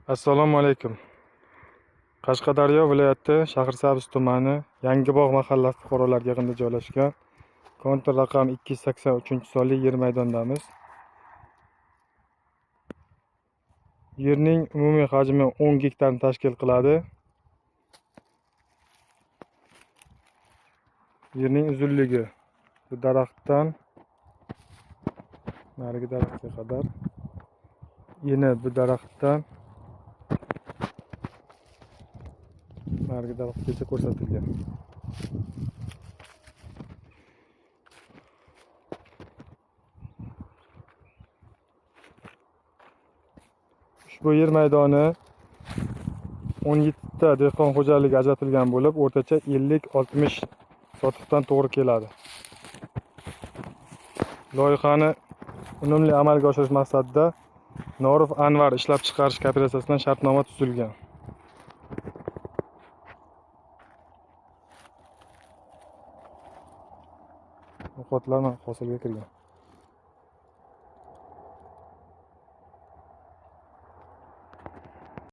Assalomu alaykum. Qashqadaryo viloyati Shahrisabz tumani Yangibog' mahallasi fuqarolar yig'inida joylashgan kontur raqam 283 sonli yer maydonidamiz. Yerning umumiy hajmi 10 gektarni tashkil qiladi. Yerning uzunligi bu daraxtdan narigi daraxtga qadar, eni bu daraxtdan narigi daraxtgacha ko'rsatilgan. Ushbu yer maydoni 17 ta dehqon xo'jaligi ajratilgan bo'lib, o'rtacha 50-60 sotiqdan to'g'ri keladi. Loyihani unumli amalga oshirish maqsadida Norov Anvar ishlab chiqarish kooperatsiyasidan shartnoma tuzilgan. Ovqatlar hosilga kirgan.